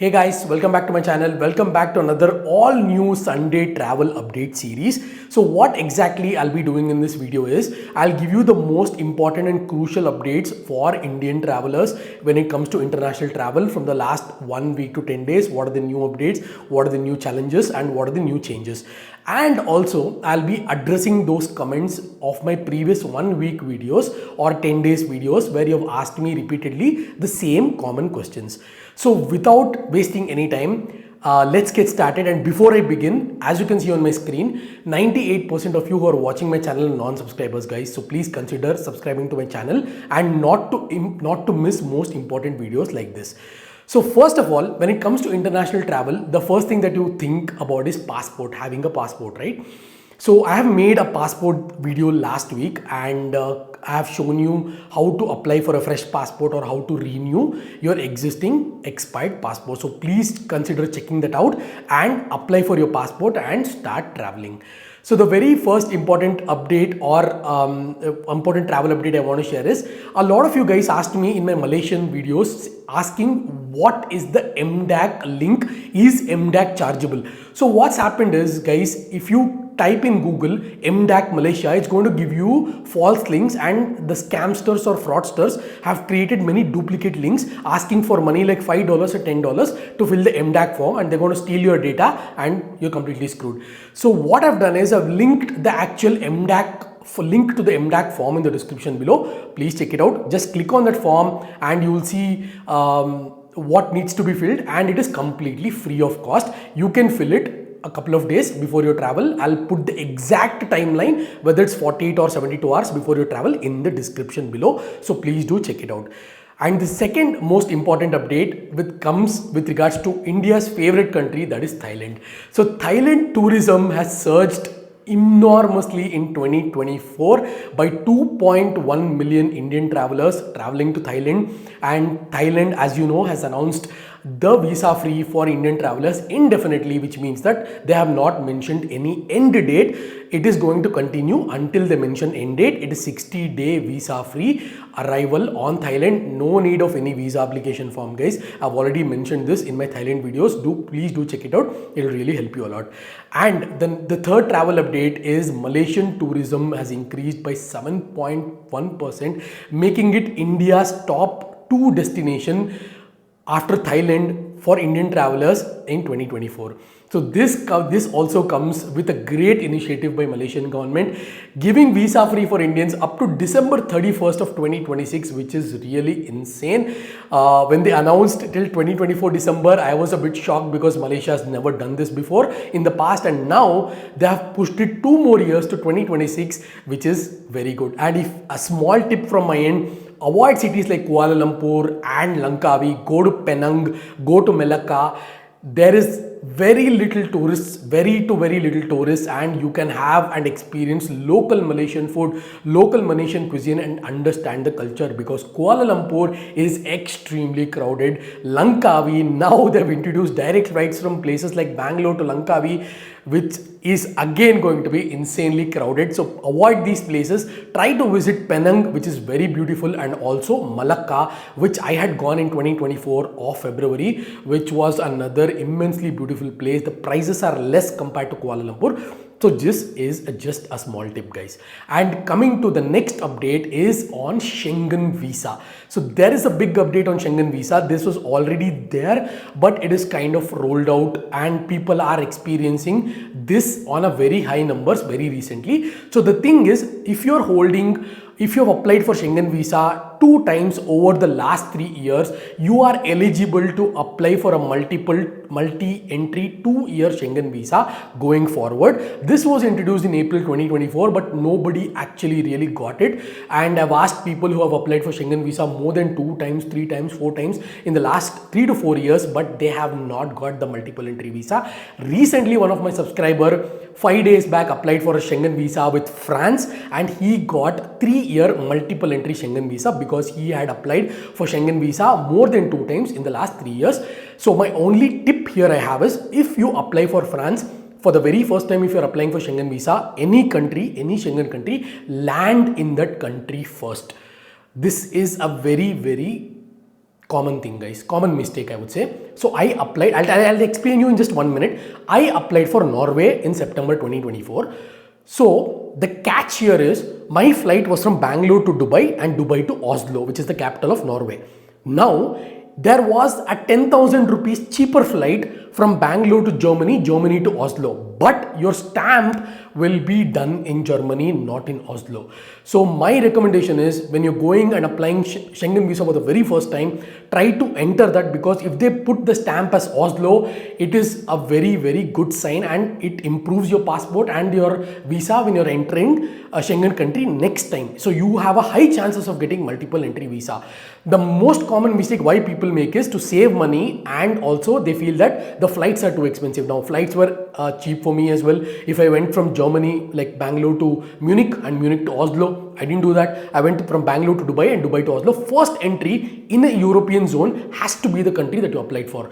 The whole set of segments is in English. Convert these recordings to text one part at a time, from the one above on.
Hey guys, welcome back to my channel. Welcome back to another all new Sunday travel update series. So what exactly I'll be doing in this video is I'll give you the most important and crucial updates for Indian travelers when it comes to international travel from the last 1 week to 10 days. What are the new updates? What are the new challenges and what are the new changes? And also I'll be addressing those comments of my previous 1 week videos or 10 days videos where you have asked me repeatedly the same common questions. So without wasting any time, let's get started. And before I begin, as you can see on my screen, 98% of you who are watching my channel are non-subscribers, guys. So please consider subscribing to my channel and not to miss most important videos like this. So first of all, when it comes to international travel, the first thing that you think about is passport, having a passport, right? So I have made a passport video last week and I have shown you how to apply for a fresh passport or how to renew your existing expired passport. So please consider checking that out and apply for your passport and start traveling. So the very first important update or important travel update I want to share is a lot of you guys asked me in my Malaysian videos asking what is the MDAC link, is MDAC chargeable? So what's happened is, guys, if you type in Google MDAC Malaysia, it's going to give you false links, and the scamsters or fraudsters have created many duplicate links asking for money like $5 or $10 to fill the MDAC form, and they're going to steal your data and you're completely screwed. So what I've done is I've linked the actual link to the MDAC form in the description below. Please check it out. Just click on that form and you will see what needs to be filled, and it is completely free of cost. You can fill it a couple of days before your travel. I'll put the exact timeline, whether it's 48 or 72 hours before your travel, in the description below. So please do check it out. And the second most important update comes with regards to India's favorite country, that is Thailand. So Thailand tourism has surged enormously in 2024 by 2.1 million Indian travelers traveling to Thailand. And Thailand, as you know, has announced the visa free for Indian travelers indefinitely, which means that they have not mentioned any end date. It is going to continue until they mention end date. It is 60-day visa free arrival on Thailand. No need of any visa application form, guys. I've already mentioned this in my Thailand videos. Please do check it out. It will really help you a lot. And then the third travel update is Malaysian tourism has increased by 7.1%, making it India's top 2 destination after Thailand for Indian travelers in 2024. So this also comes with a great initiative by Malaysian government, giving visa free for Indians up to December 31st of 2026, which is really insane. When they announced till 2024 December, I was a bit shocked because Malaysia has never done this before in the past, and now they have pushed it 2 more years to 2026, which is very good. And if a small tip from my end, avoid cities like Kuala Lumpur and Langkawi, go to Penang, go to Melaka. There is very little tourists, very little tourists, and you can have and experience local Malaysian food, local Malaysian cuisine, and understand the culture, because Kuala Lumpur is extremely crowded. Langkawi, now they've introduced direct flights from places like Bangalore to Langkawi, which is again going to be insanely crowded. So avoid these places. Try to visit Penang, which is very beautiful, and also Malacca, which I had gone in 2024 of February, which was another immensely beautiful place. The prices are less compared to Kuala Lumpur. So this is just a small tip, guys. And coming to the next update is on Schengen Visa. So there is a big update on Schengen Visa. This was already there, but it is kind of rolled out and people are experiencing this on a very high numbers very recently. So the thing is, if you have applied for Schengen Visa 2 times over the last 3 years, you are eligible to apply for a multi-entry 2-year Schengen Visa going forward. This was introduced in April 2024, but nobody actually really got it. And I've asked people who have applied for Schengen Visa more than 2 times, 3 times, 4 times in the last 3 to 4 years, but they have not got the multiple entry visa. Recently, one of my subscriber 5 days back applied for a Schengen Visa with France, and he got 3-year multiple entry Schengen Visa because he had applied for Schengen Visa more than 2 times in the last 3 years. So my only tip here I have is, if you apply for France for the very first time, if you're applying for Schengen Visa, any country, any Schengen country, land in that country first. This is a very common thing, guys, common mistake, I would say. So I applied, I'll explain you in just 1 minute. I applied for Norway in September 2024. So the catch here is my flight was from Bangalore to Dubai and Dubai to Oslo, which is the capital of Norway. Now, there was a 10,000 rupees cheaper flight from Bangalore to Germany, Germany to Oslo. But your stamp will be done in Germany, not in Oslo. So my recommendation is when you're going and applying Schengen Visa for the very first time, try to enter that, because if they put the stamp as Oslo, it is a very, very good sign and it improves your passport and your visa when you're entering a Schengen country next time. So you have a high chances of getting multiple entry visa. The most common mistake why people make is to save money, and also they feel that the flights are too expensive. Now flights were cheap for me as well. If I went from Germany like Bangalore to Munich and Munich to Oslo, I didn't do that. I went from Bangalore to Dubai and Dubai to Oslo. First entry in a European zone has to be the country that you applied for.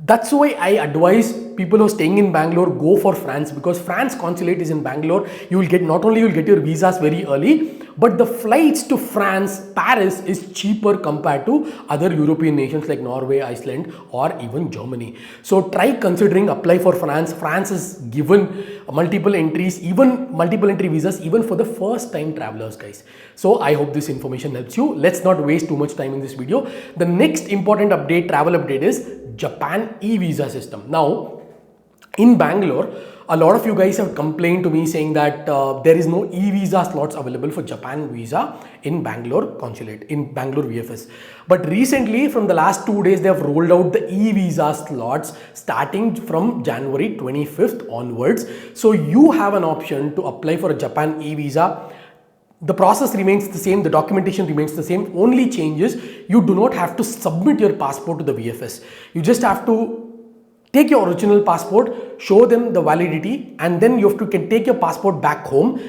That's why I advise people who are staying in Bangalore, go for France, because France consulate is in Bangalore. You will get, not only you will get your visas very early, but the flights to France, Paris is cheaper compared to other European nations like Norway, Iceland, or even Germany. So try considering apply for France. France is given multiple entries, even multiple entry visas, even for the first time travelers, guys. So I hope this information helps you. Let's not waste too much time in this video. The next important update, travel update, is Japan e-visa system. Now, in Bangalore, a lot of you guys have complained to me saying that there is no e-visa slots available for Japan visa in Bangalore consulate, in Bangalore VFS. But recently, from the last 2 days, they have rolled out the e-visa slots starting from January 25th onwards. So you have an option to apply for a Japan e-visa. The process remains the same, the documentation remains the same. Only changes, you do not have to submit your passport to the VFS. You just have to take your original passport, show them the validity, and then you have to take your passport back home,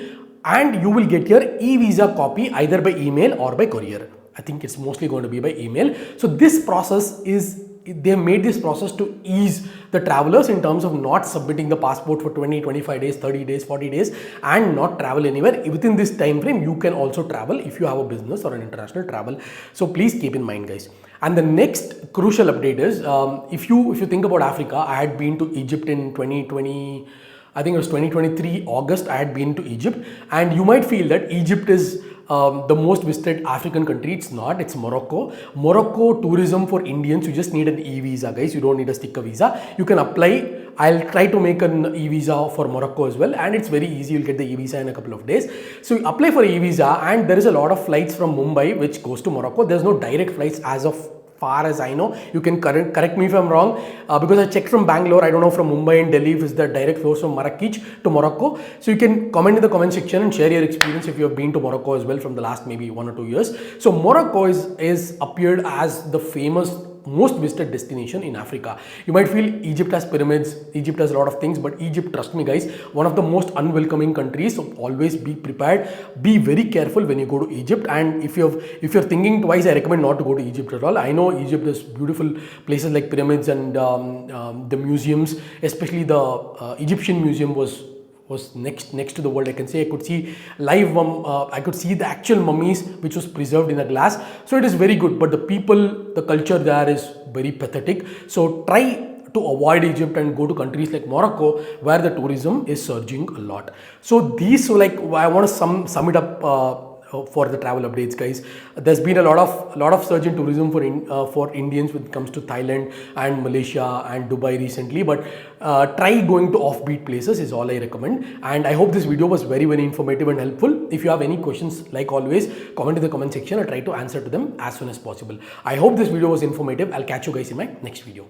and you will get your e-visa copy either by email or by courier. I think it's mostly going to be by email. So this process is, they made this process to ease the travelers in terms of not submitting the passport for 20, 25 days, 30 days, 40 days, and not travel anywhere. Within this time frame, you can also travel if you have a business or an international travel. So please keep in mind, guys. And the next crucial update is, if you think about Africa, I had been to Egypt in 2020, I think it was 2023 August, I had been to Egypt, and you might feel that Egypt is the most visited African country. It's not, it's Morocco. Morocco tourism for Indians, you just need an e-visa, guys. You don't need a sticker visa. You can apply. I'll try to make an e-visa for Morocco as well, and it's very easy. You'll get the e-visa in a couple of days. So you apply for e-visa, and there is a lot of flights from Mumbai which goes to Morocco. There's no direct flights as of far as I know. You can correct me if I'm wrong, because I checked from Bangalore. I don't know from Mumbai and Delhi if it's the direct flows from Marrakech to Morocco. So you can comment in the comment section and share your experience if you have been to Morocco as well from the last maybe 1 or 2 years. So Morocco is appeared as the famous most visited destination in Africa. You might feel Egypt has pyramids, Egypt has a lot of things, but Egypt, trust me guys, one of the most unwelcoming countries. So always be prepared, be very careful when you go to Egypt. And if you're thinking twice, I recommend not to go to Egypt at all. I know Egypt has beautiful places like pyramids and the museums, especially the Egyptian museum was next to the world. I can say I could see live I could see the actual mummies which was preserved in a glass. So it is very good, but the people, the culture there is very pathetic. So try to avoid Egypt and go to countries like Morocco where the tourism is surging a lot. So these, so like I want to sum it up for the travel updates, guys. There's been a lot of surge in tourism for Indians when it comes to Thailand and Malaysia and Dubai recently, but try going to offbeat places is all I recommend. And I hope this video was very, very informative and helpful. If you have any questions, like always, comment in the comment section. I'll try to answer to them as soon as possible. I hope this video was informative. I'll catch you guys in my next video.